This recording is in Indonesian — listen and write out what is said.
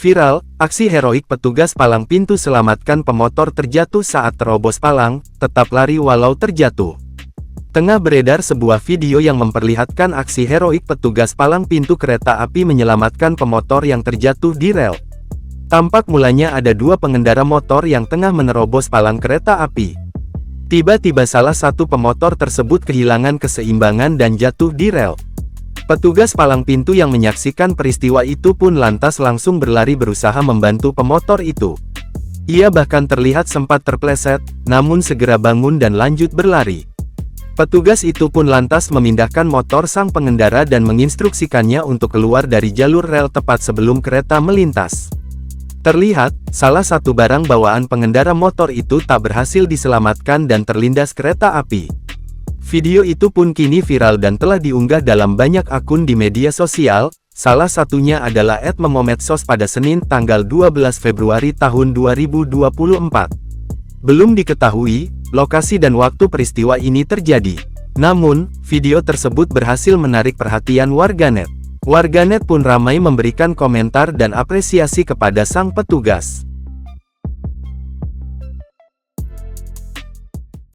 Viral, aksi heroik petugas palang pintu selamatkan pemotor terjatuh saat terobos palang, tetap lari walau terjatuh. Tengah beredar sebuah video yang memperlihatkan aksi heroik petugas palang pintu kereta api menyelamatkan pemotor yang terjatuh di rel. Tampak mulanya ada dua pengendara motor yang tengah menerobos palang kereta api. Tiba-tiba salah satu pemotor tersebut kehilangan keseimbangan dan jatuh di rel. Petugas palang pintu yang menyaksikan peristiwa itu pun lantas langsung berlari berusaha membantu pemotor itu. Ia bahkan terlihat sempat terpleset, namun segera bangun dan lanjut berlari. Petugas itu pun lantas memindahkan motor sang pengendara dan menginstruksikannya untuk keluar dari jalur rel tepat sebelum kereta melintas. Terlihat, salah satu barang bawaan pengendara motor itu tak berhasil diselamatkan dan terlindas kereta api. Video itu pun kini viral dan telah diunggah dalam banyak akun di media sosial, salah satunya adalah @memomedsos pada Senin tanggal 12 Februari tahun 2024. Belum diketahui, lokasi dan waktu peristiwa ini terjadi. Namun, video tersebut berhasil menarik perhatian warganet. Warganet pun ramai memberikan komentar dan apresiasi kepada sang petugas.